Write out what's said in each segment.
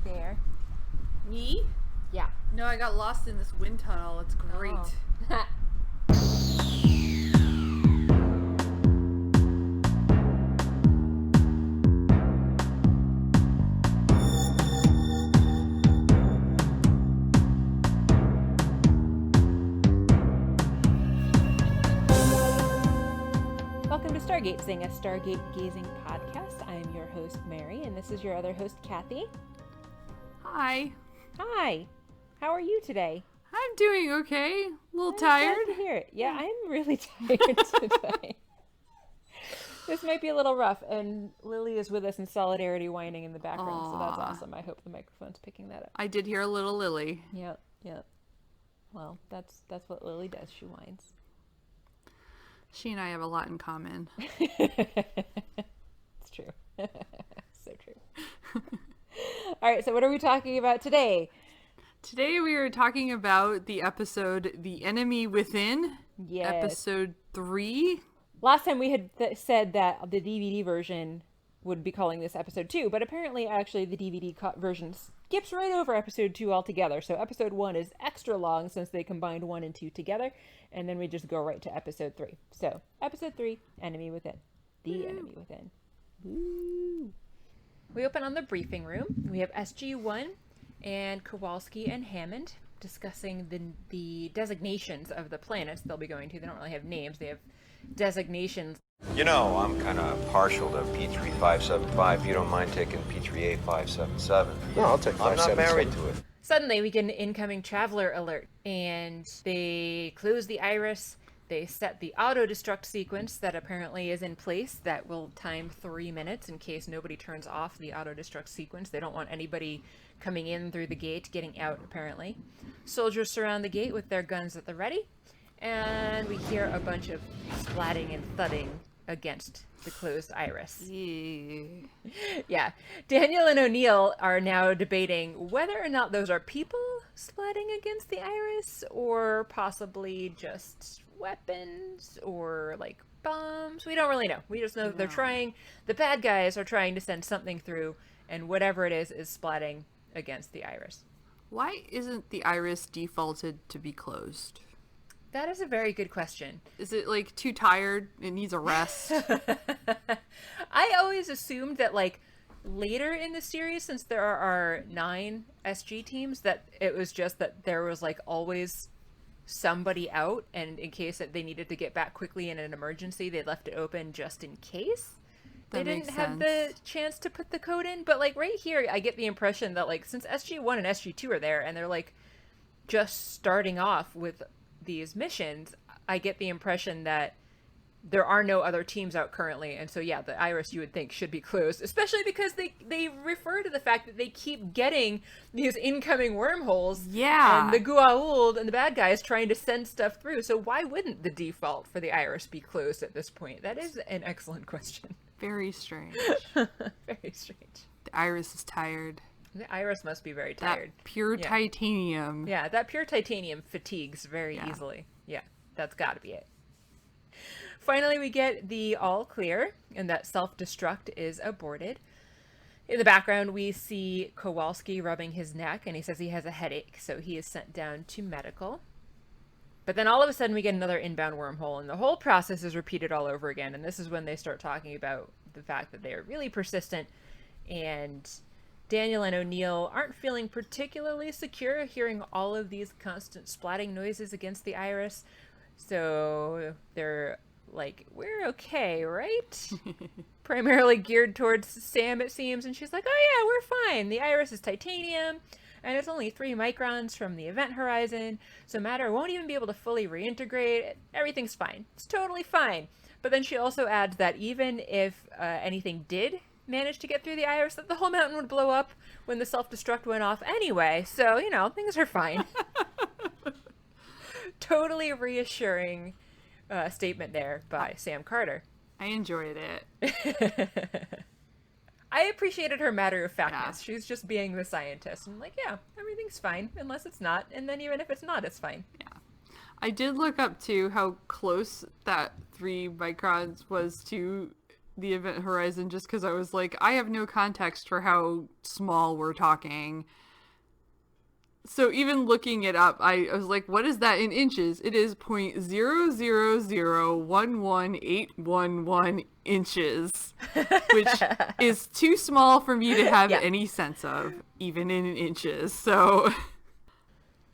there. Me? Yeah. No, I got lost in this wind tunnel. It's great. Oh. Welcome to Stargatezing, a Stargate gazing podcast. I am your host, Mary, and this is your other host, Kathy. Hi. Hi. How are you today? I'm doing okay. A little I'm tired. glad to hear it. Yeah, I'm really tired today. This might be a little rough, and Lily is with us in solidarity whining in the background, so that's Aw. awesome. I hope the microphone's picking that up. I did hear a little Lily. Yep. Well, that's what Lily does. She whines. She and I have a lot in common. It's true. So true. All right, so what are we talking about today? Today we are talking about the episode The Enemy Within, Yes. episode 3. Last time we had said that the DVD version would be calling this episode 2, but apparently actually the DVD version skips right over episode 2 altogether. So episode 1 is extra long since they combined 1 and 2 together, and then we just go right to episode 3. So episode 3, Enemy Within. The Enemy Within. Woo. We open on the briefing room. We have SG-1 and Kawalski and Hammond discussing the designations of the planets they'll be going to. They don't really have names. They have designations. You know, I'm kind of partial to P3575. If you don't mind taking P38 No, I'll take I'm not 577. married to it. Suddenly, we get an incoming traveler alert, and they close the iris. They set the auto-destruct sequence that apparently is in place that will time 3 minutes in case nobody turns off the auto-destruct sequence. They don't want anybody coming in through the gate, getting out, apparently. Soldiers surround the gate with their guns at the ready, and we hear a bunch of splatting and thudding against the closed iris. Yeah. Daniel and O'Neill are now debating whether or not those are people splatting against the iris, or possibly just weapons, or like bombs. We don't really know. We just know that they're trying, the bad guys are trying to send something through, and whatever it is splatting against the iris. Why isn't the iris defaulted to be closed? That is a very good question. Is it like too tired? It needs a rest? I always assumed that like later in the series, since there are 9 SG teams, that it was just that there was like always somebody out, and in case that they needed to get back quickly in an emergency, they left it open just in case they didn't have the chance to put the code in. But like right here, I get the impression that like since SG1 and SG2 are there and they're like just starting off with these missions, I get the impression that there are no other teams out currently, and so yeah, the iris you would think should be closed, especially because they refer to the fact that they keep getting these incoming wormholes. Yeah. And the Goa'uld and the bad guys trying to send stuff through, so why wouldn't the default for the iris be closed at this point? That is an excellent question. Very strange. Very strange. The iris is tired. The iris must be very tired. That pure Yeah. titanium. Yeah, that pure titanium fatigues very easily. Yeah, that's gotta be it. Finally, we get the all clear, and that self-destruct is aborted. In the background, we see Kowalski rubbing his neck, and he says he has a headache, so he is sent down to medical. But then all of a sudden, we get another inbound wormhole, and the whole process is repeated all over again. And this is when they start talking about the fact that they are really persistent, and Daniel and O'Neill aren't feeling particularly secure hearing all of these constant splatting noises against the iris. So they're like, we're okay, right? Primarily geared towards Sam, it seems. And she's like, oh yeah, we're fine. The iris is titanium, and it's only 3 microns from the event horizon, so matter won't even be able to fully reintegrate. Everything's fine. It's totally fine. But then she also adds that even if anything did manage to get through the iris, that the whole mountain would blow up when the self-destruct went off anyway. So, you know, things are fine. Totally reassuring statement there by Sam Carter. I enjoyed it. I appreciated her matter-of-factness. Yeah. She's just being the scientist. I'm like, yeah, everything's fine, unless it's not. And then even if it's not, it's fine. Yeah. I did look up, too, how close that 3 microns was to the event horizon just because I was like, I have no context for how small we're talking. So even looking it up, I was like, what is that in inches? It is 0.000118811 inches, which is too small for me to have any sense of, even in inches. So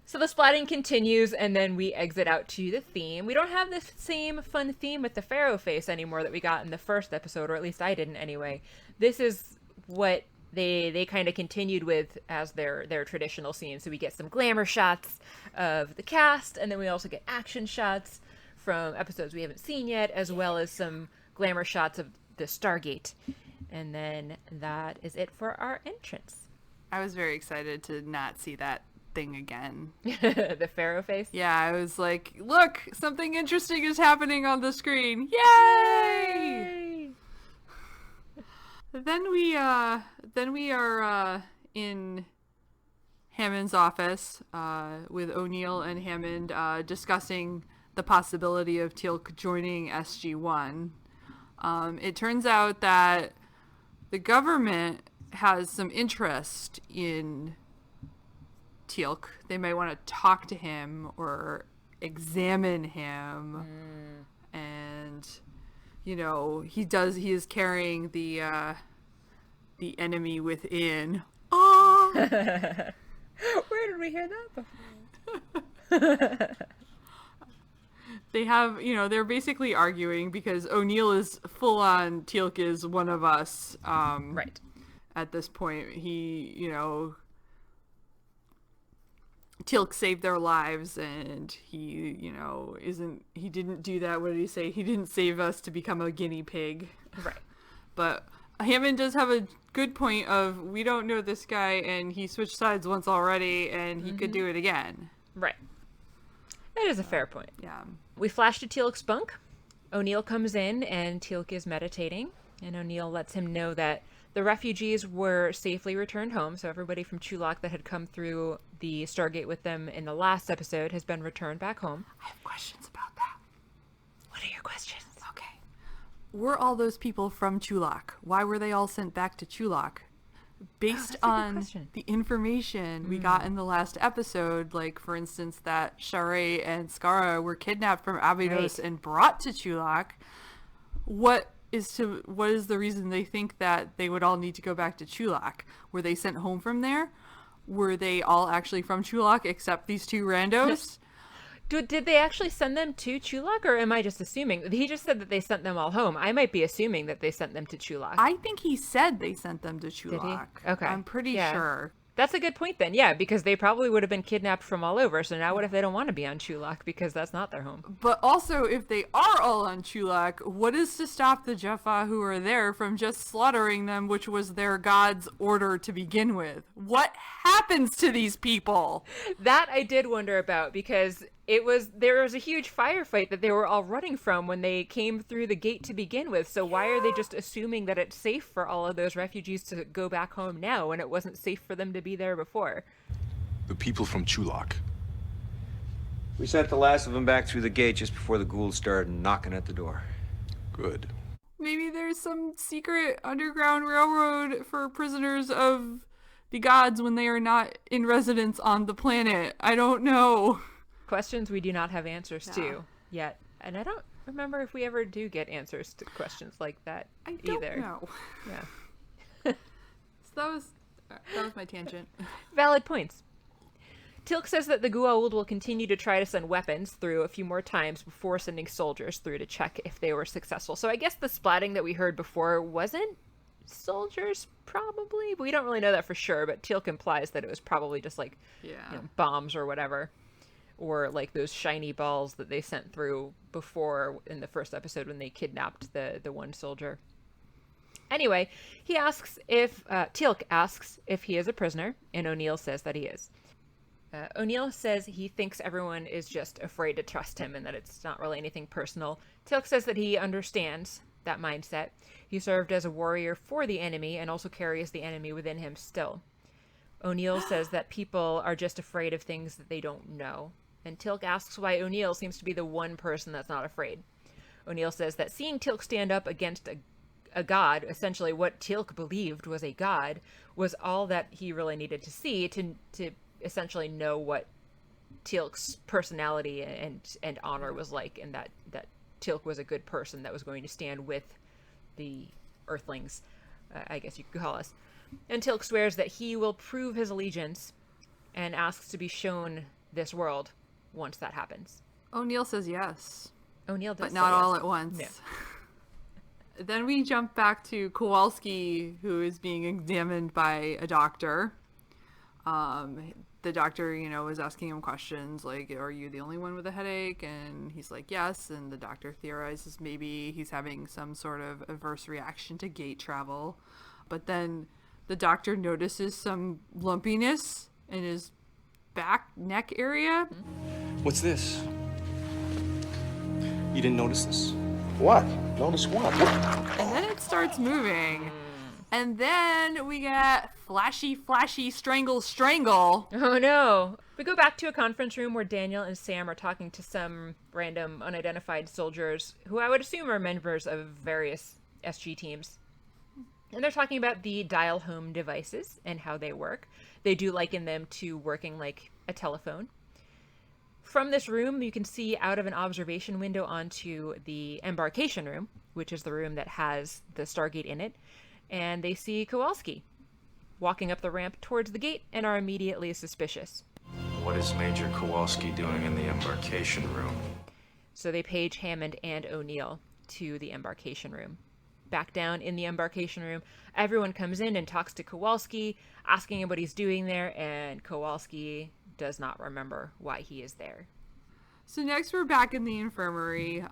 the splatting continues, and then we exit out to the theme. We don't have the same fun theme with the Pharaoh face anymore that we got in the first episode, or at least I didn't anyway. This is what they kind of continued with as their traditional scene. So we get some glamour shots of the cast, and then we also get action shots from episodes we haven't seen yet, as well as some glamour shots of the Stargate. And then that is it for our entrance. I was very excited to not see that thing again. The Pharaoh face? Yeah, I was like, look, something interesting is happening on the screen. Yay! Then we are in Hammond's office with O'Neill and Hammond discussing the possibility of Teal'c joining SG-1. It turns out that the government has some interest in Teal'c. They might want to talk to him or examine him. And you know, he is carrying the enemy within. Oh! Where did we hear that before? They have, you know, they're basically arguing because O'Neill is full on Teal'c is one of us. Right. At this point, he, you know, Teal'c saved their lives, and he, you know, he didn't do that. What did he say? He didn't save us to become a guinea pig. Right. But Hammond does have a good point of, we don't know this guy, and he switched sides once already, and he could do it again. Right. That is a fair point. Yeah. We flash to Teal'c's bunk. O'Neill comes in, and Teal'c is meditating, and O'Neill lets him know that the refugees were safely returned home, so everybody from Chulak that had come through the Stargate with them in the last episode has been returned back home. I have questions about that. What are your questions? Okay. Were all those people from Chulak? Why were they all sent back to Chulak? Based on the information we got in the last episode, like, for instance, that Sharai and Skara were kidnapped from Abydos and brought to Chulak, what is the reason they think that they would all need to go back to Chulak? Were they sent home from there? Were they all actually from Chulak except these two randos? Did they actually send them to Chulak, or am I just assuming? He just said that they sent them all home. I might be assuming that they sent them to Chulak. I think he said they sent them to Chulak. Did he? Okay. I'm pretty sure. That's a good point then, yeah, because they probably would have been kidnapped from all over, so now what if they don't want to be on Chulak because that's not their home? But also, if they are all on Chulak, what is to stop the Jaffa who are there from just slaughtering them, which was their god's order to begin with? What happens to these people? That I did wonder about, because there was a huge firefight that they were all running from when they came through the gate to begin with. So why are they just assuming that it's safe for all of those refugees to go back home now when it wasn't safe for them to be there before? The people from Chulak. We sent the last of them back through the gate just before the ghouls started knocking at the door. Good. Maybe there's some secret underground railroad for prisoners of the gods when they are not in residence on the planet. I don't know. Questions we do not have answers to yet. And I don't remember if we ever do get answers to questions like that either. I don't know. Yeah. So that was my tangent. Valid points. Teal'c says that the Goa'uld will continue to try to send weapons through a few more times before sending soldiers through to check if they were successful. So I guess the splatting that we heard before wasn't soldiers, probably, but we don't really know that for sure. But Teal'c implies that it was probably just like bombs or whatever, or like those shiny balls that they sent through before in the first episode when they kidnapped the one soldier. Anyway, he asks if Teal'c asks if he is a prisoner, and O'Neill says that he is. O'Neill says he thinks everyone is just afraid to trust him and that it's not really anything personal. Teal'c says that he understands that mindset. He served as a warrior for the enemy and also carries the enemy within him still. O'Neill says that people are just afraid of things that they don't know. And Teal'c asks why O'Neill seems to be the one person that's not afraid. O'Neill says that seeing Teal'c stand up against a god, essentially what Teal'c believed was a god, was all that he really needed to see to essentially know what Teal'c's personality and honor was like, and that Teal'c was a good person that was going to stand with the Earthlings, I guess you could call us. And Teal'c swears that he will prove his allegiance and asks to be shown this world once that happens. O'Neill says yes. O'Neill does but not say all yes. at once. Yeah. Then we jump back to Kowalski, who is being examined by a doctor. The doctor, was asking him questions like, are you the only one with a headache? And he's like, yes. And the doctor theorizes maybe he's having some sort of adverse reaction to gate travel. But then the doctor notices some lumpiness in his neck area. What's this? You didn't notice this? What? Notice what? And then it starts moving. And then we get flashy, strangle. Oh no. We go back to a conference room where Daniel and Sam are talking to some random unidentified soldiers who I would assume are members of various SG teams. And they're talking about the dial home devices and how they work. They do liken them to working like a telephone. From this room, you can see out of an observation window onto the embarkation room, which is the room that has the Stargate in it. And they see Kowalski walking up the ramp towards the gate and are immediately suspicious. What is Major Kowalski doing in the embarkation room? So they page Hammond and O'Neill to the embarkation room. Back down in the embarkation room, everyone comes in and talks to Kowalski, asking him what he's doing there, and Kowalski does not remember why he is there. So next we're back in the infirmary.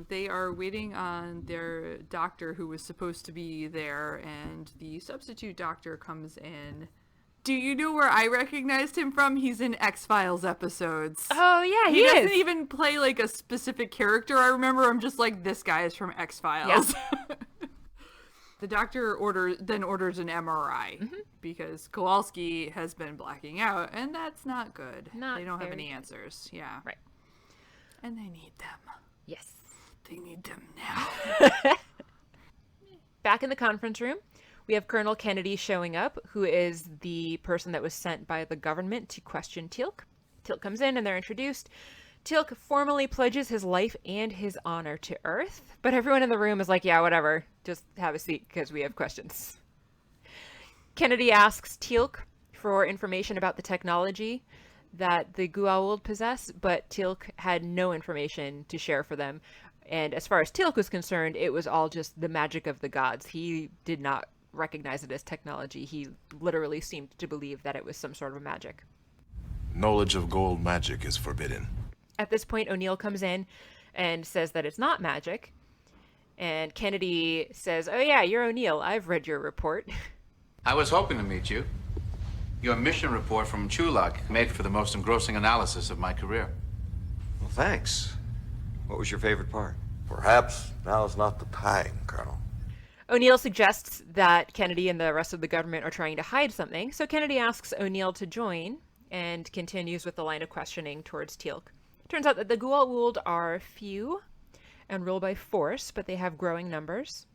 They are waiting on their doctor who was supposed to be there, and the substitute doctor comes in. Do you know where I recognized him from? He's in X-Files episodes. Oh yeah, He he doesn't is. even play like a specific character. I remember I'm just like, this guy is from X-Files. Yeah. The doctor orders an MRI because Kowalski has been blacking out, and that's not good. Not they don't have very any answers. Yeah. Right. And they need them. Yes. They need them now. Back in the conference room, we have Colonel Kennedy showing up, who is the person that was sent by the government to question Teal'c. Teal'c comes in and they're introduced. Teal'c formally pledges his life and his honor to Earth, but everyone in the room is like, yeah, whatever, just have a seat because we have questions. Kennedy asks Teal'c for information about the technology that the Goa'uld possess, but Teal'c had no information to share for them. And as far as Teal'c was concerned, it was all just the magic of the gods. He did not recognize it as technology. He literally seemed to believe that it was some sort of magic. Knowledge of gold magic is forbidden. At this point, O'Neill comes in and says that it's not magic. And Kennedy says, oh yeah, you're O'Neill. I've read your report. I was hoping to meet you. Your mission report from Chulak made for the most engrossing analysis of my career. Well, thanks. What was your favorite part? Perhaps now's not the time, Colonel. O'Neill suggests that Kennedy and the rest of the government are trying to hide something, so Kennedy asks O'Neill to join and continues with the line of questioning towards Teal'c. Turns out that the Goa'uld are few and rule by force, but they have growing numbers,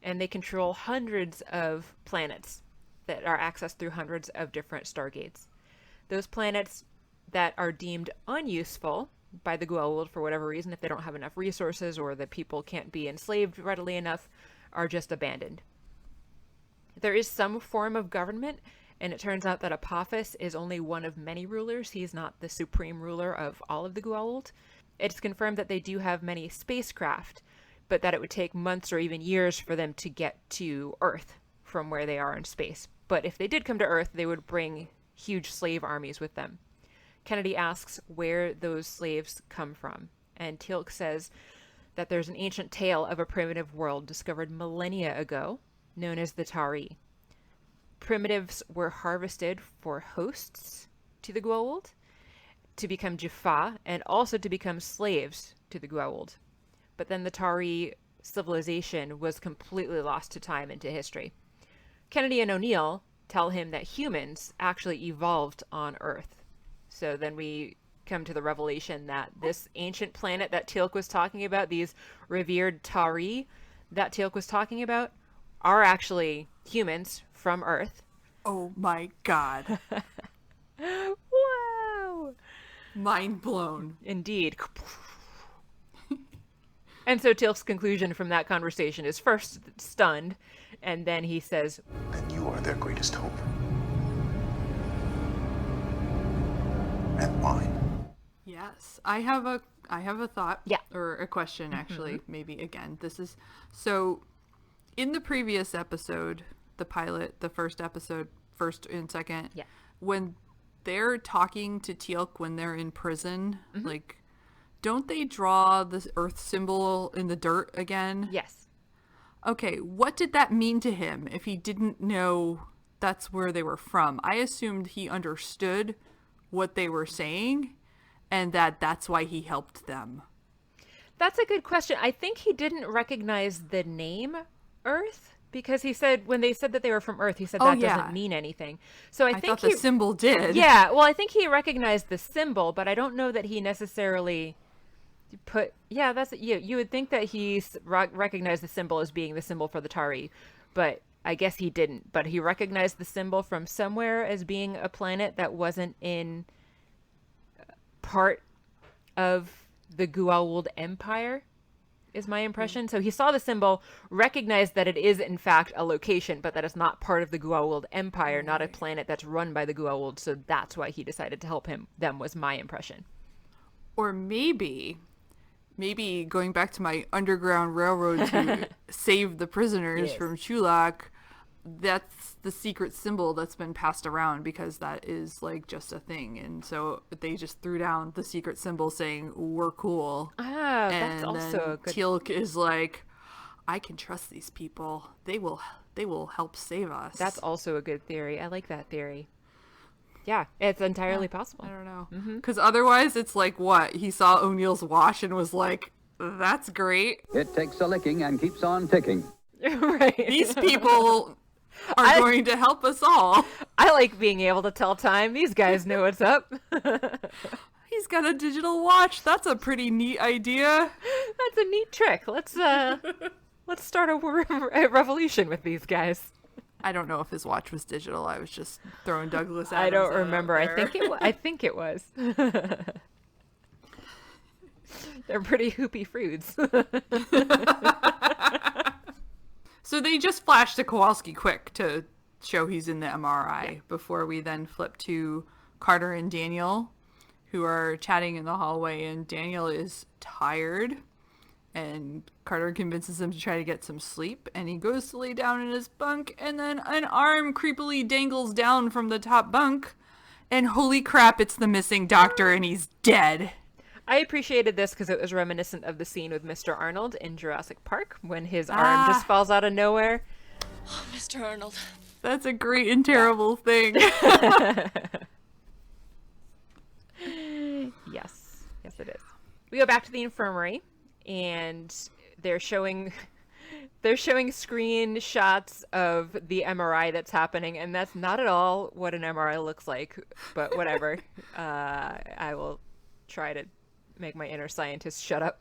and they control hundreds of planets that are accessed through hundreds of different stargates. Those planets that are deemed unuseful by the Goa'uld for whatever reason, if they don't have enough resources or the people can't be enslaved readily enough, are just abandoned. There is some form of government, and it turns out that Apophis is only one of many rulers. He's not the supreme ruler of all of the Goa'uld. It's confirmed that they do have many spacecraft, but that it would take months or even years for them to get to Earth from where they are in space. But if they did come to Earth, they would bring huge slave armies with them. Kennedy asks where those slaves come from, and Teal'c says that there's an ancient tale of a primitive world discovered millennia ago, known as the Tari. Primitives were harvested for hosts to the Goa'uld, to become Jaffa, and also to become slaves to the Goa'uld. But then the Tari civilization was completely lost to time and to history. Kennedy and O'Neill tell him that humans actually evolved on Earth. So then we come to the revelation that this ancient planet that Teal'c was talking about, these revered Tari, that Teal'c was talking about are actually humans from Earth. Oh my god. Wow! Mind blown. Indeed. And so Teal'c's conclusion from that conversation is first stunned, and then he says, And you are their greatest hope. And mine. Yes. I have a thought. Yeah. Or a question, actually. Maybe again. This is so in the previous episode, the pilot, the first episode, first and second, yeah. when they're talking to Teal'c when they're in prison, like, don't they draw the Earth symbol in the dirt again? Yes. Okay, what did that mean to him if he didn't know that's where they were from? I assumed he understood what they were saying and that's why he helped them. That's a good question. I think he didn't recognize the name Earth because he said when they said that they were from Earth, he said that doesn't mean anything. So I think thought the symbol did. Yeah, well, I think he recognized the symbol, but I don't know that he necessarily put. Yeah, that's you would think that he recognized the symbol as being the symbol for the Tari, but I guess he didn't. But he recognized the symbol from somewhere as being a planet that wasn't in part of the Goa'uld Empire, is my impression. So he saw the symbol, recognized that it is in fact a location, but that it's not part of the Goa'uld Empire, not a planet that's run by the Goa'uld. So that's why he decided to help them, was my impression. Or maybe going back to my Underground Railroad to save the prisoners from Chulak, that's the secret symbol that's been passed around because that is like just a thing. And so they just threw down the secret symbol saying, we're cool. Ah, and that's also a good... Teal'c is like, I can trust these people. They will help save us. That's also a good theory. I like that theory. Yeah, it's entirely possible. I don't know. Because otherwise it's like, what? He saw O'Neill's watch and was like, that's great. It takes a licking and keeps on ticking. Right. These people are going to help us all. I like being able to tell time. These guys know what's up. He's got a digital watch. That's a pretty neat idea. That's a neat trick. Let's start a revolution with these guys. I don't know if his watch was digital. I was just throwing Douglas Adams. I don't remember. I think it was. They're pretty hoopy fruits. So they just flash to Kowalski quick to show he's in the MRI before we then flip to Carter and Daniel, who are chatting in the hallway, and Daniel is tired. And Carter convinces him to try to get some sleep, and he goes to lay down in his bunk, and then an arm creepily dangles down from the top bunk, and holy crap, it's the missing doctor, and he's dead. I appreciated this because it was reminiscent of the scene with Mr. Arnold in Jurassic Park when his arm just falls out of nowhere. Oh, Mr. Arnold. That's a great and terrible thing. Yes, it is. We go back to the infirmary, and they're showing screenshots of the MRI that's happening, and that's not at all what an MRI looks like, but whatever. I will try to make my inner scientist shut up.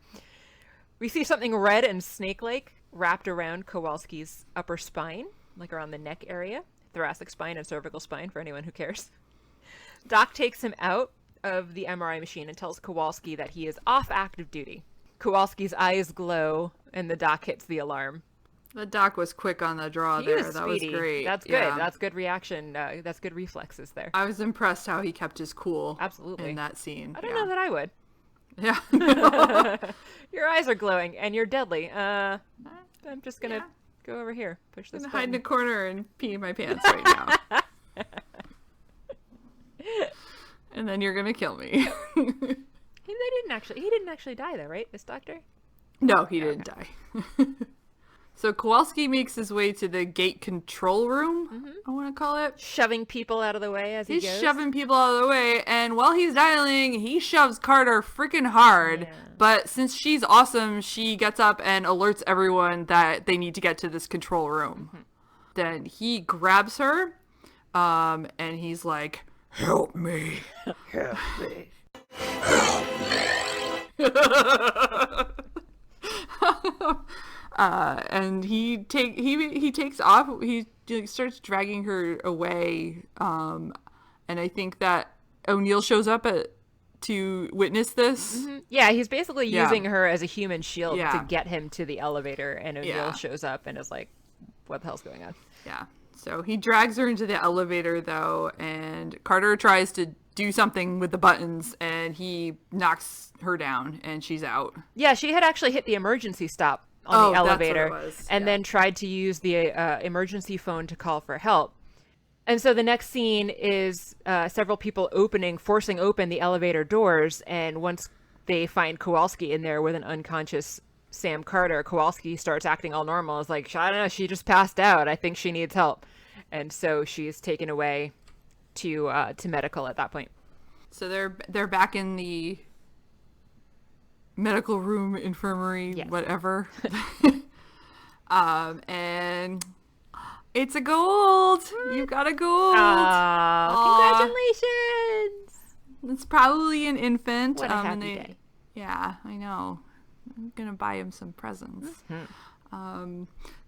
We see something red and snake-like wrapped around Kowalski's upper spine, like around the neck area, thoracic spine and cervical spine for anyone who cares. Doc takes him out of the MRI machine and tells Kowalski that he is off active duty. Kowalski's eyes glow, and the doc hits the alarm. The doc was quick on the draw there. That was great. That's good. Yeah. That's good reaction. That's good reflexes there. I was impressed how he kept his cool. Absolutely. In that scene. I don't know that I would. Yeah. Your eyes are glowing, and you're deadly. I'm just gonna go over here. Push this button. Hide in a corner and pee in my pants right now. And then you're gonna kill me. He didn't actually die though, right? This doctor? No, he didn't die. So Kowalski makes his way to the gate control room, I want to call it. Shoving people out of the way as he goes. He's shoving people out of the way, and while he's dialing, he shoves Carter freaking hard. Yeah. But since she's awesome, she gets up and alerts everyone that they need to get to this control room. Then he grabs her, and he's like, "Help me. Help me. Help me." And he takes off. He starts dragging her away. And I think that O'Neill shows up to witness this. Mm-hmm. Yeah, he's basically using her as a human shield to get him to the elevator, and O'Neill shows up and is like, what the hell's going on? Yeah. So he drags her into the elevator, though, and Carter tries to do something with the buttons, and he knocks her down, and she's out. Yeah, she had actually hit the emergency stop on the elevator, that's what it was. and then tried to use the emergency phone to call for help. And so the next scene is several people forcing open the elevator doors, and once they find Kowalski in there with an unconscious Sam Carter, Kowalski starts acting all normal. It's like, I don't know, she just passed out. I think she needs help. And so she's taken away to medical at that point. So they're back in the medical room, infirmary, whatever. And it's a gold. You got a gold. Congratulations. It's probably an infant. What a happy day. Yeah, I know. I'm going to buy him some presents.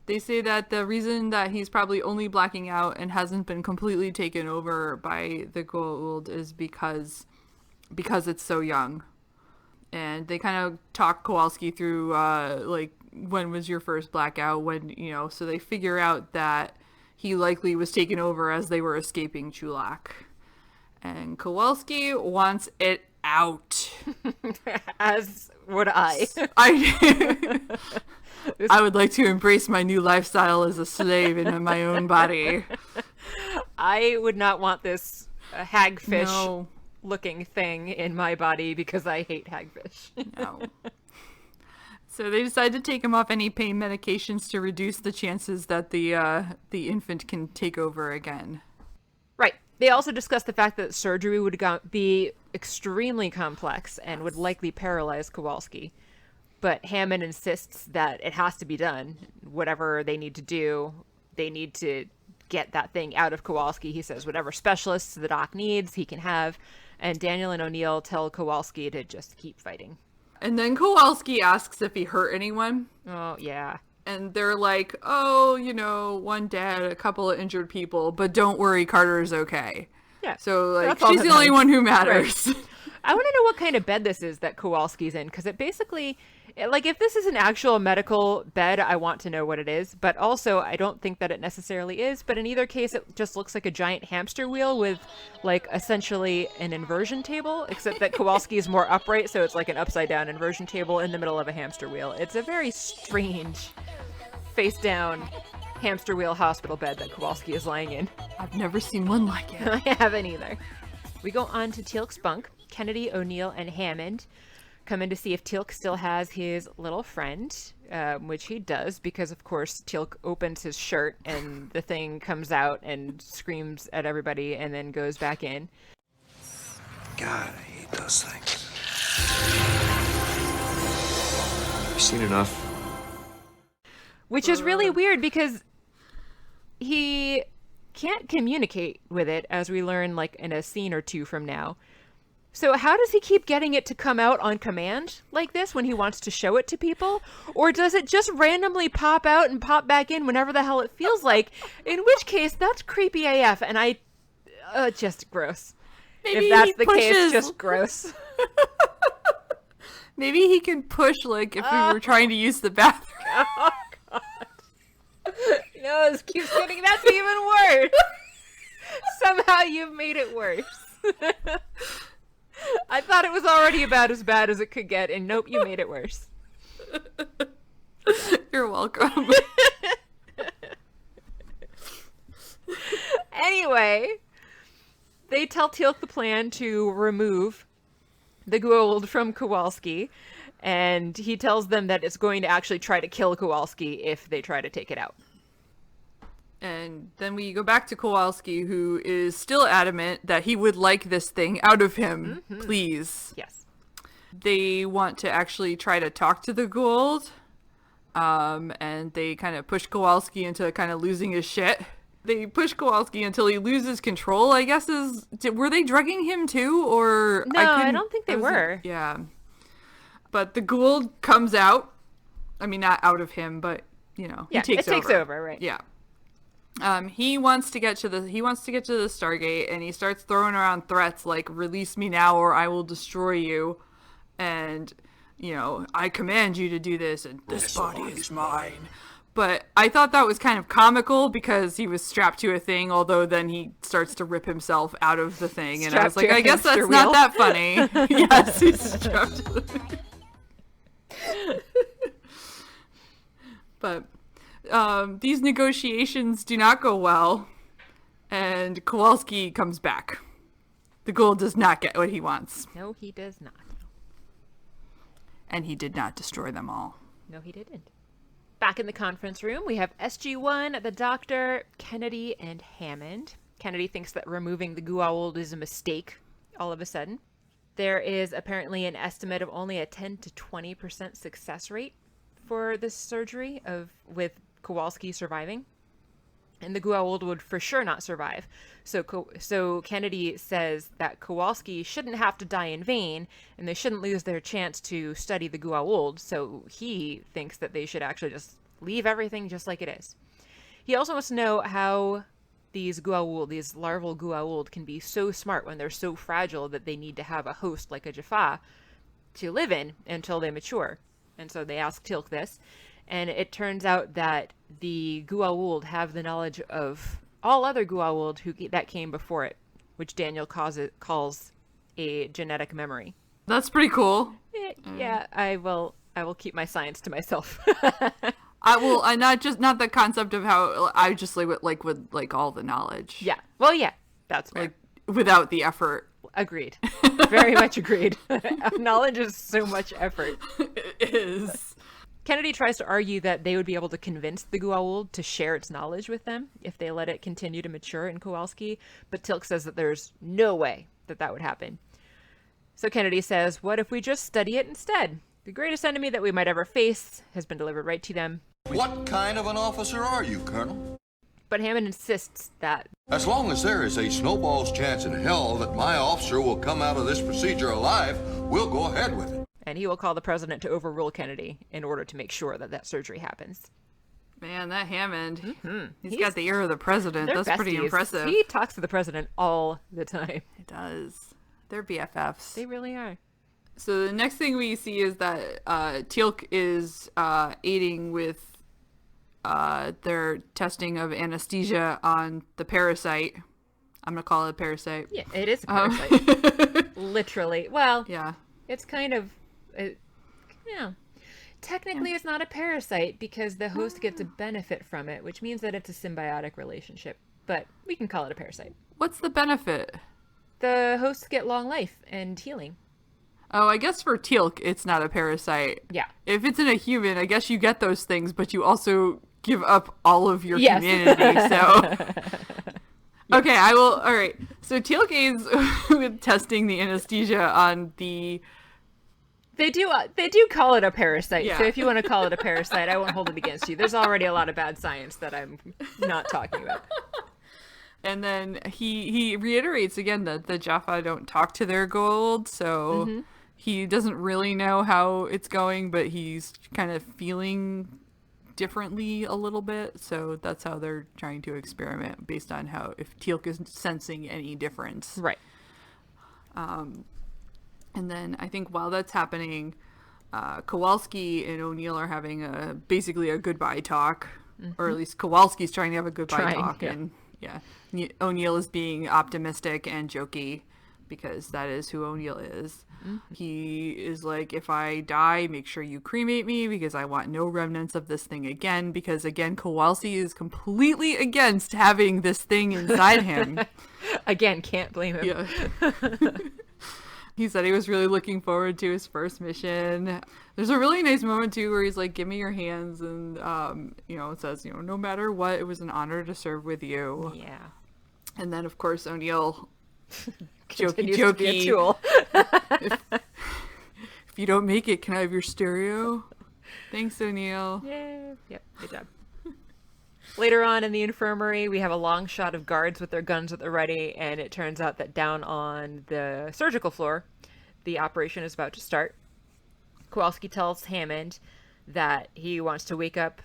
They say that the reason that he's probably only blacking out and hasn't been completely taken over by the gold is because it's so young. And they kind of talk Kowalski through, like, when was your first blackout? So they figure out that he likely was taken over as they were escaping Chulak. And Kowalski wants it out. As would I. I would like to embrace my new lifestyle as a slave in my own body. I would not want this hagfish looking thing in my body because I hate hagfish. No. So they decide to take him off any pain medications to reduce the chances that the infant can take over again. Right. They also discussed the fact that surgery would be extremely complex and would likely paralyze Kowalski. But Hammond insists that it has to be done. Whatever they need to do, they need to get that thing out of Kowalski. He says whatever specialists the doc needs, he can have. And Daniel and O'Neill tell Kowalski to just keep fighting. And then Kowalski asks if he hurt anyone. Oh, yeah. And they're like, one dead, a couple of injured people, but don't worry, Carter is okay. Yeah. So, like, she's the only one who matters. Right. I want to know what kind of bed this is that Kowalski's in, because it basically, like, if this is an actual medical bed, I want to know what it is. But also, I don't think that it necessarily is. But in either case, it just looks like a giant hamster wheel with, like, essentially an inversion table, except that Kowalski is more upright, so it's like an upside-down inversion table in the middle of a hamster wheel. It's a very strange face-down hamster wheel hospital bed that Kowalski is lying in. I've never seen one like it. I haven't either. We go on to Teal'c's bunk. Kennedy, O'Neill, and Hammond come in to see if Teal'c still has his little friend, which he does, because of course Teal'c opens his shirt and the thing comes out and screams at everybody and then goes back in. God, I hate those things. I've seen enough. Which is really weird because he can't communicate with it, as we learn like in a scene or two from now. So how does he keep getting it to come out on command like this when he wants to show it to people? Or does it just randomly pop out and pop back in whenever the hell it feels like? In which case, that's creepy AF, and just gross. Maybe if that's the case, just gross. Maybe he can push, like, if we were trying to use the bathroom. Oh, God. No, this keeps getting, that's even worse. Somehow you've made it worse. I thought it was already about as bad as it could get, and nope, you made it worse. You're welcome. Anyway, they tell Teal'c the plan to remove the gold from Kowalski, and he tells them that it's going to actually try to kill Kowalski if they try to take it out. And then we go back to Kowalski, who is still adamant that he would like this thing out of him, please. Yes. They want to actually try to talk to the gold, and they kind of push Kowalski into kind of losing his shit. They push Kowalski until he loses control, I guess were they drugging him too, or? No, I don't think they were. Yeah. But the Gould comes out, I mean, not out of him, but he takes over, right? Yeah. He wants to get to the Stargate, and he starts throwing around threats like "Release me now, or I will destroy you," and I command you to do this, and this body is mine. But I thought that was kind of comical because he was strapped to a thing, although then he starts to rip himself out of the thing, and I was like, I guess that's not that funny. Yes, he's strapped to the thing. But these negotiations do not go well, and Kowalski comes back. The Ghoul does not get what he wants. No, he does not. And he did not destroy them all. No, he didn't. Back in the conference room, we have SG-1, the Doctor, Kennedy, and Hammond. Kennedy thinks that removing the Goa'uld is a mistake all of a sudden. There is apparently an estimate of only a 10 to 20% success rate for this surgery with Kowalski surviving. And the Goa'uld would for sure not survive. So Kennedy says that Kowalski shouldn't have to die in vain, and they shouldn't lose their chance to study the Goa'uld, so he thinks that they should actually just leave everything just like it is. He also wants to know how these Goa'uld, these larval Goa'uld, can be so smart when they're so fragile that they need to have a host like a Jaffa to live in until they mature. And so they ask Teal'c this, and it turns out that the Goa'uld have the knowledge of all other Goa'uld that came before it, which Daniel calls a genetic memory. That's pretty cool. Yeah, I will keep my science to myself. I will. I not the concept of how I just with all the knowledge. Yeah. Well, yeah, that's fair. Like without the effort. Agreed. Very much agreed. Knowledge is so much effort. It is. Kennedy tries to argue that they would be able to convince the Goa'uld to share its knowledge with them if they let it continue to mature in Kowalski, but Teal'c says that there's no way that would happen. So Kennedy says, what if we just study it instead? The greatest enemy that we might ever face has been delivered right to them. What kind of an officer are you, Colonel? But Hammond insists that As long as there is a snowball's chance in hell that my officer will come out of this procedure alive, we'll go ahead with it. And he will call the president to overrule Kennedy in order to make sure that surgery happens. Man, that Hammond, he's got the ear of the president. That's pretty impressive. He talks to the president all the time. He does. They're BFFs. They really are. So the next thing we see is that Teal'c is aiding with their testing of anesthesia on the parasite. I'm going to call it a parasite. Yeah, it is a parasite. Literally. Well, yeah. It's kind of... Technically, it's not a parasite because the host gets a benefit from it, which means that it's a symbiotic relationship. But we can call it a parasite. What's the benefit? The hosts get long life and healing. Oh, I guess for Teal'c, it's not a parasite. Yeah. If it's in a human, I guess you get those things, but you also give up all of your humanity, so... Okay, I will... All right. So Teal'c aids with testing the anesthesia on the... They do call it a parasite, so if you want to call it a parasite, I won't hold it against you. There's already a lot of bad science that I'm not talking about. And then he reiterates again that the Jaffa don't talk to their Goa'uld, so he doesn't really know how it's going, but he's kind of feeling differently a little bit, so that's how they're trying to experiment based on how if Teal'c is sensing any difference. Right. And then I think while that's happening, Kowalski and O'Neill are having basically a goodbye talk, or at least Kowalski's trying to have a goodbye talk, and O'Neill is being optimistic and jokey because that is who O'Neill is. He is like, if I die, make sure you cremate me because I want no remnants of this thing again, because again, Kowalski is completely against having this thing inside him. Again, can't blame him. Yeah. He said he was really looking forward to his first mission. There's a really nice moment too where he's like, give me your hands, and it says, no matter what, it was an honor to serve with you. Yeah. And then of course O'Neill jokey jokey. To be a tool. If you don't make it, can I have your stereo? Thanks, O'Neill. Yeah. Yep. Good job. Later on in the infirmary, we have a long shot of guards with their guns at the ready, and it turns out that down on the surgical floor, the operation is about to start. Kowalski tells Hammond that he wants to wake up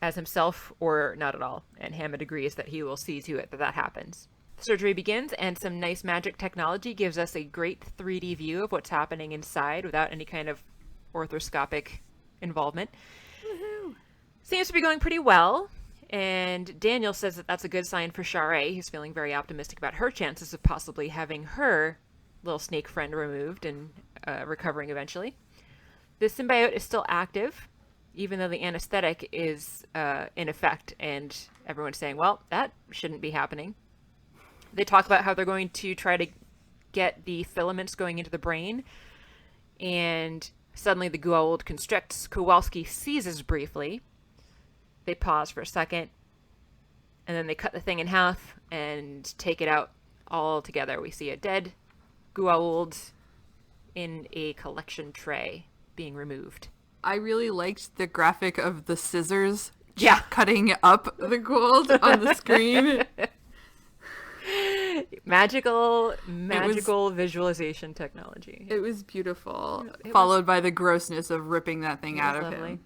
as himself or not at all, and Hammond agrees that he will see to it that that happens. Surgery begins, and some nice magic technology gives us a great 3D view of what's happening inside without any kind of orthoscopic involvement. Woohoo! Seems to be going pretty well, and Daniel says that that's a good sign for Sharae. He's feeling very optimistic about her chances of possibly having her little snake friend removed and recovering eventually. The symbiote is still active, even though the anesthetic is in effect, and everyone's saying, well, that shouldn't be happening. They talk about how they're going to try to get the filaments going into the brain, and suddenly the Goa'uld constricts. Kowalski seizes briefly. They pause for a second, and then they cut the thing in half and take it out all together. We see a dead Goa'uld in a collection tray being removed. I really liked the graphic of the scissors cutting up the Goa'uld on the screen. Magical visualization technology. It was beautiful, followed by the grossness of ripping that thing out of him.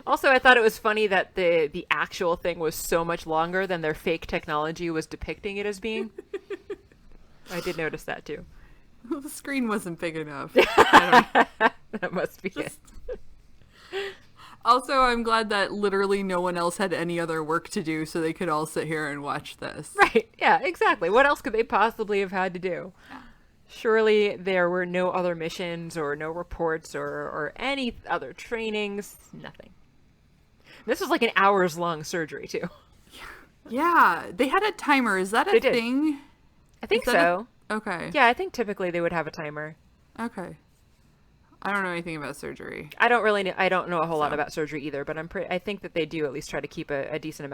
Also, I thought it was funny that the actual thing was so much longer than their fake technology was depicting it as being. I did notice that too. The screen wasn't big enough. That must be it. Also, I'm glad that literally no one else had any other work to do, so they could all sit here and watch this. Right. Yeah, exactly. What else could they possibly have had to do? Yeah. Surely there were no other missions or no reports or any other trainings. Nothing. This was like an hours-long surgery, too. Yeah. They had a timer. Is that a thing? I think so. Okay. Yeah, I think typically they would have a timer. Okay. I don't know anything about surgery. I don't know a whole lot about surgery either, but I think that they do at least try to keep a decent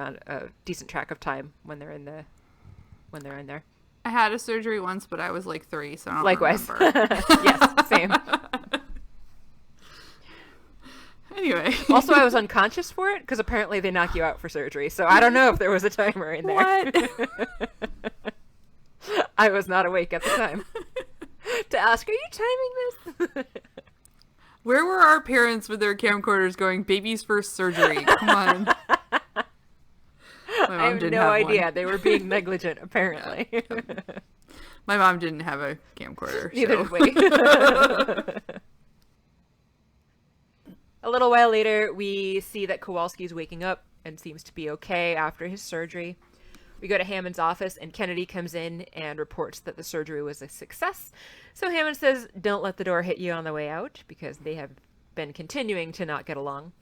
track of time when they're in there. I had a surgery once, but I was like 3, so I don't Likewise. remember. Yes, same. Anyway. Also, I was unconscious for it because apparently they knock you out for surgery, so I don't know if there was a timer in there. What? I was not awake at the time to ask, are you timing this? Where were our parents with their camcorders going, baby's first surgery? Come on. I have no idea. One. They were being negligent, apparently. My mom didn't have a camcorder. Neither did we. A little while later, we see that Kowalski's waking up and seems to be okay after his surgery. We go to Hammond's office, and Kennedy comes in and reports that the surgery was a success. So Hammond says, don't let the door hit you on the way out, because they have been continuing to not get along.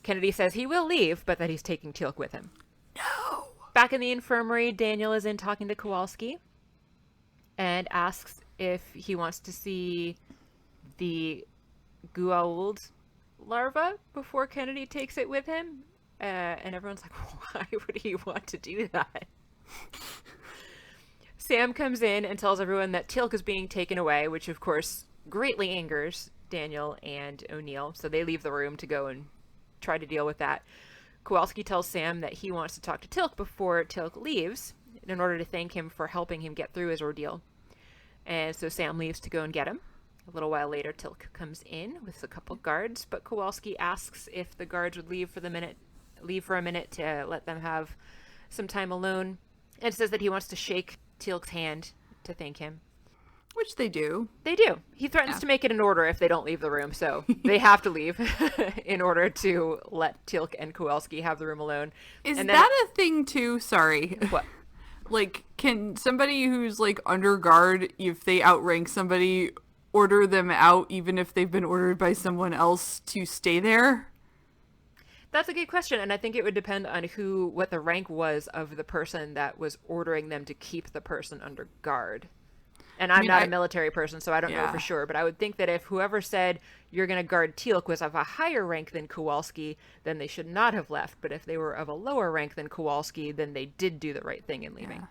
Kennedy says he will leave, but that he's taking Teal'c with him. No! Back in the infirmary, Daniel is in talking to Kowalski and asks if he wants to see the Goa'uld larva before Kennedy takes it with him. And everyone's like, why would he want to do that? Sam comes in and tells everyone that Teal'c is being taken away, which of course greatly angers Daniel and O'Neill. So they leave the room to go and try to deal with that. Kowalski tells Sam that he wants to talk to Teal'c before Teal'c leaves in order to thank him for helping him get through his ordeal. And so Sam leaves to go and get him. A little while later, Teal'c comes in with a couple guards, but Kowalski asks if the guards would leave for a minute to let them have some time alone, and says that he wants to shake Teal'c's hand to thank him. Which they do. They do. He threatens to make it an order if they don't leave the room, so they have to leave in order to let Teal'c and Kowalski have the room alone. Is that a thing too? Sorry. What? Like, can somebody who's like under guard, if they outrank somebody, order them out even if they've been ordered by someone else to stay there? That's a good question, and I think it would depend on what the rank was of the person that was ordering them to keep the person under guard. And I'm not a military person, so I don't know for sure, but I would think that if whoever said you're going to guard Teal'c was of a higher rank than Kowalski, then they should not have left. But if they were of a lower rank than Kowalski, then they did do the right thing in leaving. Yeah.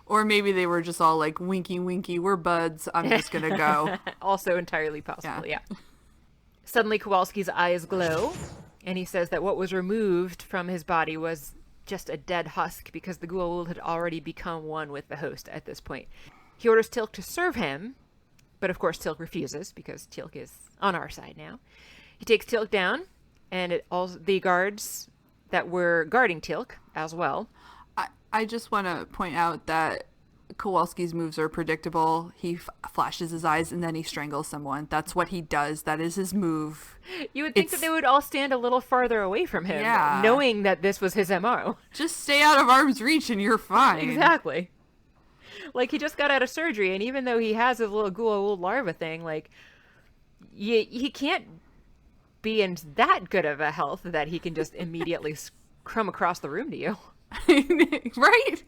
Or maybe they were just all like, winky, winky, we're buds, I'm just going to go. Also entirely possible, yeah. Suddenly Kowalski's eyes glow, and he says that what was removed from his body was just a dead husk because the Goa'uld had already become one with the host at this point. He orders Teal'c to serve him, but of course Teal'c refuses because Teal'c is on our side now. He takes Teal'c down, And it also the guards that were guarding Teal'c as well. I just want to point out that Kowalski's moves are predictable. He flashes his eyes and then he strangles someone. That's what he does. That is his move. You would think that they would all stand a little farther away from him, knowing that this was his MO. Just stay out of arm's reach and you're fine. Exactly. Like, he just got out of surgery, and even though he has his little Goa'uld larva thing, like, he can't be in that good of a health that he can just immediately crumb across the room to you. Right?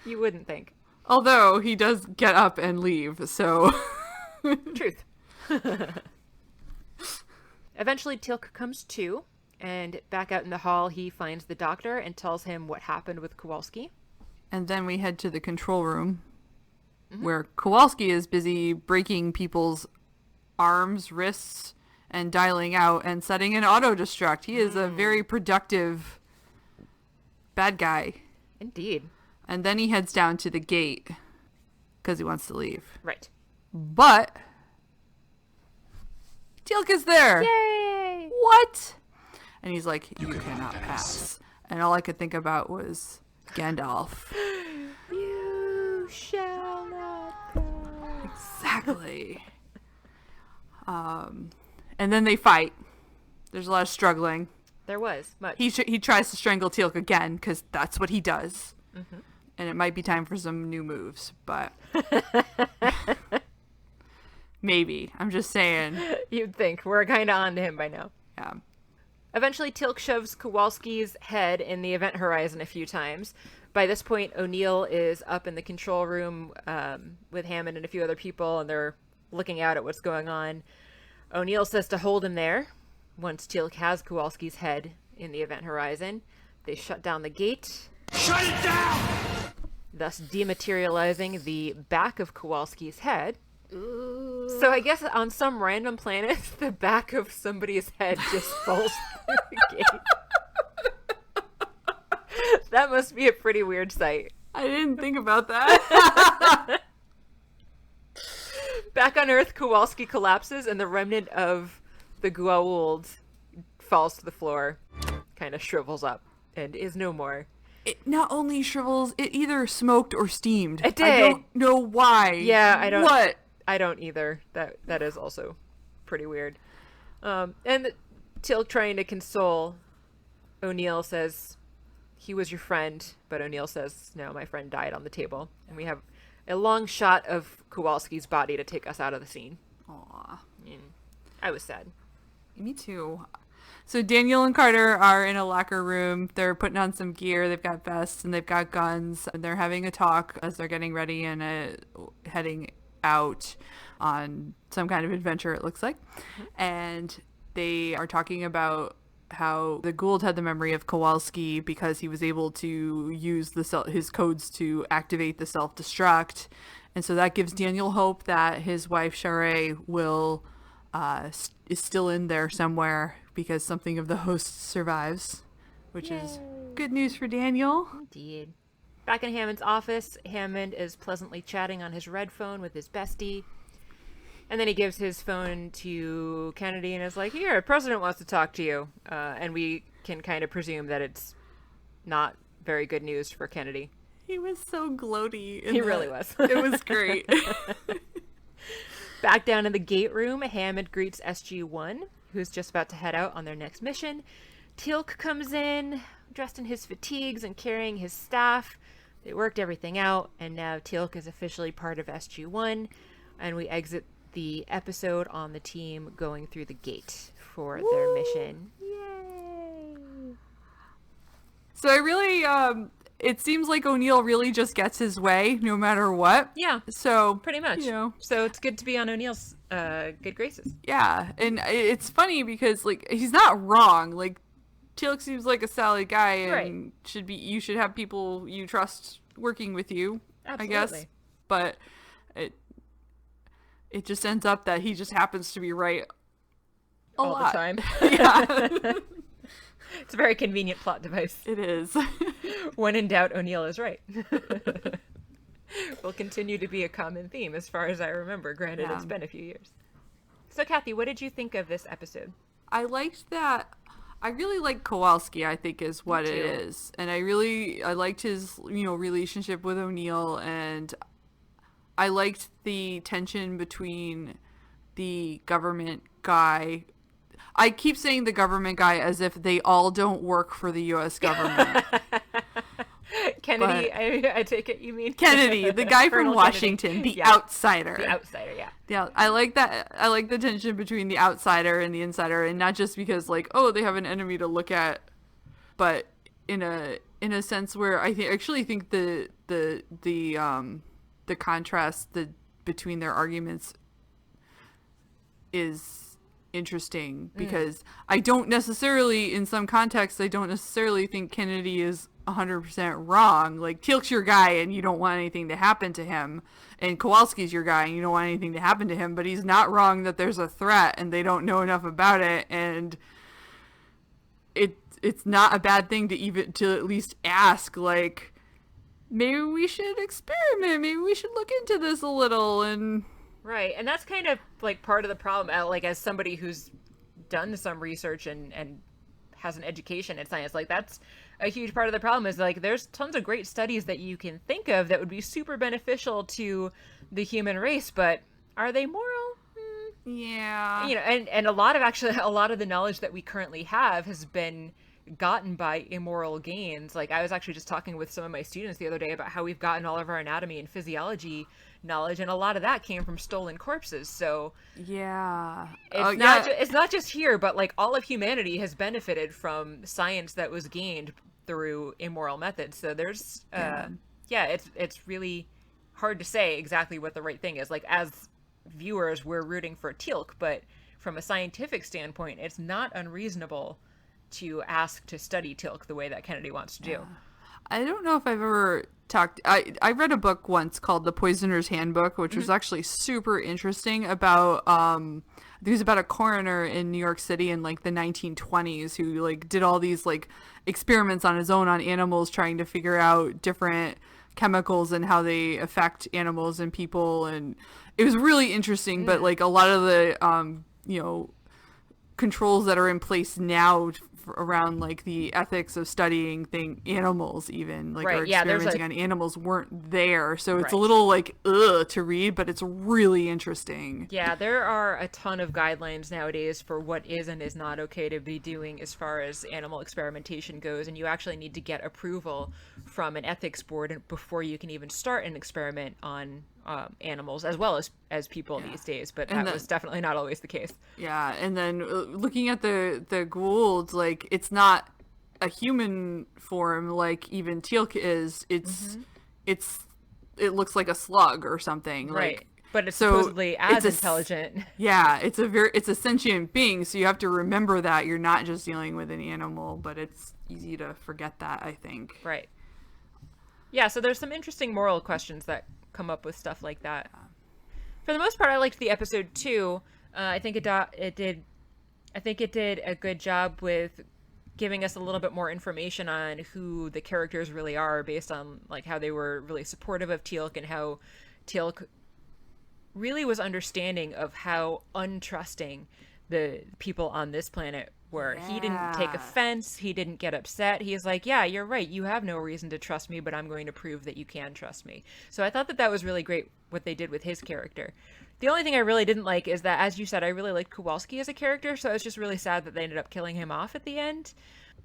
You wouldn't think. Although he does get up and leave, so... Truth. Eventually, Teal'c comes to, and back out in the hall, he finds the doctor and tells him what happened with Kowalski. And then we head to the control room, where Kowalski is busy breaking people's arms, wrists, and dialing out and setting an auto-destruct. He is a very productive bad guy. Indeed. And then he heads down to the gate because he wants to leave. Right. But Teal'c is there. Yay! What? And he's like, you cannot pass. And all I could think about was Gandalf. You shall not pass. Exactly. And then they fight. There's a lot of struggling. There was much. He tries to strangle Teal'c again because that's what he does. And it might be time for some new moves, but maybe. I'm just saying. You'd think. We're kind of on to him by now. Yeah. Eventually, Teal'c shoves Kowalski's head in the event horizon a few times. By this point, O'Neill is up in the control room with Hammond and a few other people, and they're looking out at what's going on. O'Neill says to hold him there. Once Teal'c has Kowalski's head in the event horizon, they shut down the gate. Shut it down! Thus dematerializing the back of Kowalski's head. So I guess on some random planet, the back of somebody's head just falls through the gate. That must be a pretty weird sight. I didn't think about that. Back on Earth, Kowalski collapses, and the remnant of the Goa'uld falls to the floor, kind of shrivels up, and is no more. It not only shrivels, it either smoked or steamed. It did. I don't know why. Yeah, I don't. What? I don't either. That is also pretty weird. And Teal'c, trying to console O'Neill, says he was your friend, but O'Neill says no, my friend died on the table, and we have a long shot of Kowalski's body to take us out of the scene. Aw. I was sad. Me too. So Daniel and Carter are in a locker room. They're putting on some gear. They've got vests and they've got guns. And they're having a talk as they're getting ready and heading out on some kind of adventure, it looks like. And they are talking about how the Goa'uld had the memory of Kowalski because he was able to use his codes to activate the self-destruct. And so that gives Daniel hope that his wife, Sharai, will is still in there somewhere because something of the host survives, which is good news for Daniel. Indeed. Back in Hammond's office, Hammond is pleasantly chatting on his red phone with his bestie. And then he gives his phone to Kennedy and is like, here, the president wants to talk to you. And we can kind of presume that it's not very good news for Kennedy. He was so gloaty. He really was. It was great. Back down in the gate room, Hammond greets SG-1, who's just about to head out on their next mission. Teal'c comes in, dressed in his fatigues and carrying his staff. They worked everything out, and now Teal'c is officially part of SG-1, and we exit the episode on the team going through the gate for their mission. Yay! So I really, it seems like O'Neill really just gets his way no matter what. Yeah. So pretty much. You know. So it's good to be on O'Neill's good graces. Yeah, and it's funny because like he's not wrong. Like Teal'c seems like a solid guy and you should have people you trust working with you. Absolutely. I guess. But it just ends up that he just happens to be right all the time. Yeah. It's a very convenient plot device. It is. When in doubt, O'Neill is right. Will continue to be a common theme as far as I remember. Granted, It's been a few years. So, Kathy, what did you think of this episode? I liked that. I really like Kowalski, I think is what it is. And I liked his, relationship with O'Neill, and I liked the tension between the government guy. I keep saying the government guy as if they all don't work for the U.S. government. Kennedy, I take it you mean Kennedy, the guy from Washington, Kennedy. the outsider. The outsider, yeah. Yeah, I like that. I like the tension between the outsider and the insider, and not just because they have an enemy to look at, but in a sense where I actually think the contrast between their arguments is interesting, because I don't necessarily, in some contexts, I don't necessarily think Kennedy is 100% wrong. Like, Teal'c's your guy and you don't want anything to happen to him, and Kowalski's your guy and you don't want anything to happen to him, but he's not wrong that there's a threat and they don't know enough about it, and it's not a bad thing to at least ask, like, maybe we should experiment, maybe we should look into this a little. And right, and that's kind of like part of the problem, like, as somebody who's done some research and has an education in science, like, that's a huge part of the problem, is like there's tons of great studies that you can think of that would be super beneficial to the human race, but are they moral? Yeah. And a lot of the knowledge that we currently have has been gotten by immoral gains. Like, I was actually just talking with some of my students the other day about how we've gotten all of our anatomy and physiology knowledge, and a lot of that came from stolen corpses. So yeah, it's not just here, but like all of humanity has benefited from science that was gained through immoral methods. So there's it's really hard to say exactly what the right thing is. Like, as viewers, we're rooting for Teal'c, but from a scientific standpoint, it's not unreasonable to ask to study Teal'c the way that Kennedy wants to do. I don't know if I've ever talked. I read a book once called The Poisoner's Handbook, which was actually super interesting, about it was about a coroner in New York City in like the 1920s who like did all these like experiments on his own on animals, trying to figure out different chemicals and how they affect animals and people, and it was really interesting. But like a lot of the controls that are in place now around like the ethics of studying animals, even like or experimenting on animals, weren't there, so it's a little like to read, but it's really interesting. Yeah, there are a ton of guidelines nowadays for what is and is not okay to be doing as far as animal experimentation goes, and you actually need to get approval from an ethics board before you can even start an experiment on animals as well as people these days, but that was definitely not always the case. Yeah, and then looking at the Goa'ulds, like, it's not a human form like even Teal'c is. It looks like a slug or something, right? Like, but it's supposedly as intelligent. Yeah, it's a sentient being, so you have to remember that you're not just dealing with an animal, but it's easy to forget that, I think. Right. Yeah, so there's some interesting moral questions that come up with stuff like that. For the most part, I liked the episode too. I think it did a good job with giving us a little bit more information on who the characters really are, based on like how they were really supportive of Teal'c, and how Teal'c really was understanding of how untrusting the people on this planet were. He didn't take offense. He didn't get upset. He's like, yeah, you're right. You have no reason to trust me, but I'm going to prove that you can trust me. So I thought that was really great what they did with his character. The only thing I really didn't like is that, as you said, I really liked Kowalski as a character, so I was just really sad that they ended up killing him off at the end.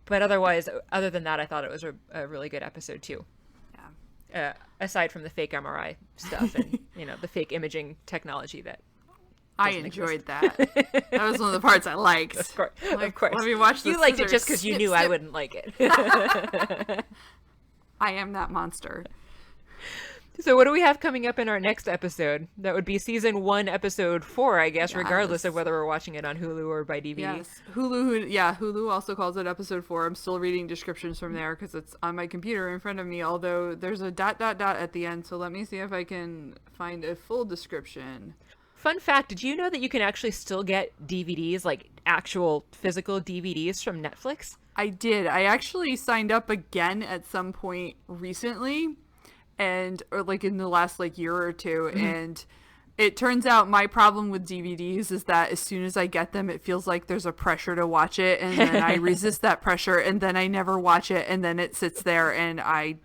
But other than that, I thought it was a really good episode too. Yeah. Aside from the fake MRI stuff and, the fake imaging technology that I enjoyed that. That was one of the parts I liked. Of course. Let me watch this. You liked it just because you knew I wouldn't like it. I am that monster. So what do we have coming up in our next episode? That would be season 1, episode 4, I guess, regardless of whether we're watching it on Hulu or by DVD. Yes. Hulu also calls it episode 4. I'm still reading descriptions from there because it's on my computer in front of me, although there's a ... at the end, so let me see if I can find a full description. Fun fact, did you know that you can actually still get DVDs, like actual physical DVDs from Netflix? I did. I actually signed up again at some point recently, or like in the last like year or two, and It turns out my problem with DVDs is that as soon as I get them, it feels like there's a pressure to watch it, and then I resist that pressure, and then I never watch it, and then it sits there, and I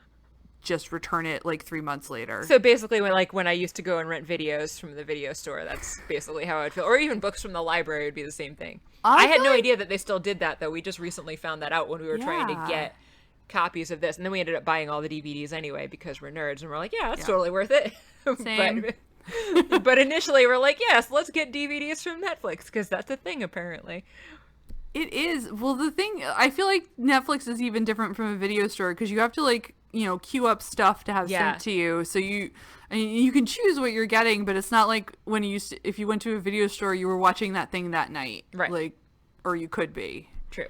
just return it like 3 months later. So basically, when I used to go and rent videos from the video store, that's basically how I'd feel. Or even books from the library would be the same thing. I had no idea that they still did that, though. We just recently found that out when we were trying to get copies of this, and then we ended up buying all the DVDs anyway because we're nerds, and we're like, yeah, it's totally worth it. Same. But initially we're like, yes, let's get DVDs from Netflix because that's a thing apparently. It is. Well, the thing, I feel like Netflix is even different from a video store because you have to like, queue up stuff to have sent to you. So you can choose what you're getting, but it's not like when if you went to a video store, you were watching that thing that night. Right. Like, or you could be. True.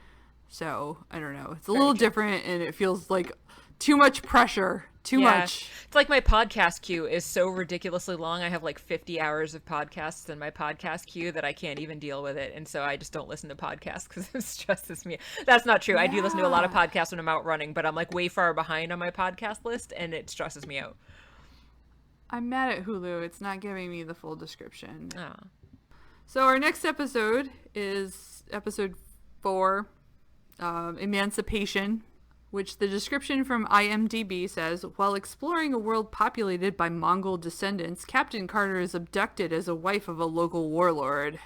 So I don't know. It's a little different, and it feels like too much pressure. Too much. It's like my podcast queue is so ridiculously long. I have like 50 hours of podcasts in my podcast queue that I can't even deal with it. And so I just don't listen to podcasts because it stresses me. That's not true. I do listen to a lot of podcasts when I'm out running, but I'm like way far behind on my podcast list and it stresses me out. I'm mad at Hulu. It's not giving me the full description. Oh. So our next episode is episode 4, Emancipation, which the description from IMDb says, while exploring a world populated by Mongol descendants, Captain Carter is abducted as a wife of a local warlord.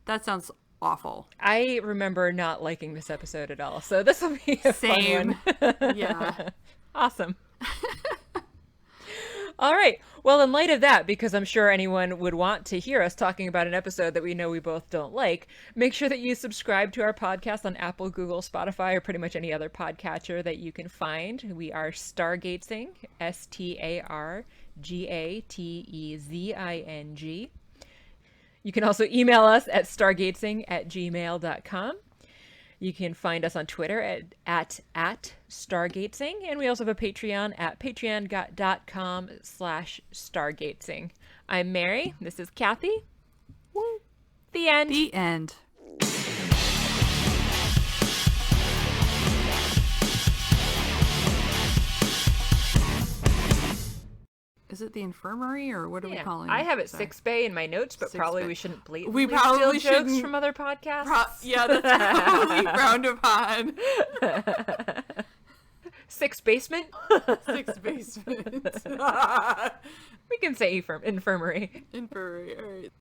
That sounds awful. I remember not liking this episode at all, so this will be a fun one. Yeah. Awesome. All right. Well, in light of that, because I'm sure anyone would want to hear us talking about an episode that we know we both don't like, make sure that you subscribe to our podcast on Apple, Google, Spotify, or pretty much any other podcatcher that you can find. We are Stargatezing, Stargatezing. You can also email us at stargatezing@gmail.com. You can find us on Twitter at Stargatezing, and we also have a Patreon at patreon.com/Stargatezing. I'm Mary. This is Kathy. Woo. The end. The end. Is it the infirmary, or what are we calling it? I have it 6 Bay in my notes, but probably we shouldn't blatantly probably steal jokes from other podcasts. Yeah, that's probably frowned upon. 6 basement? 6 basement. We can say infirmary. Infirmary, all right.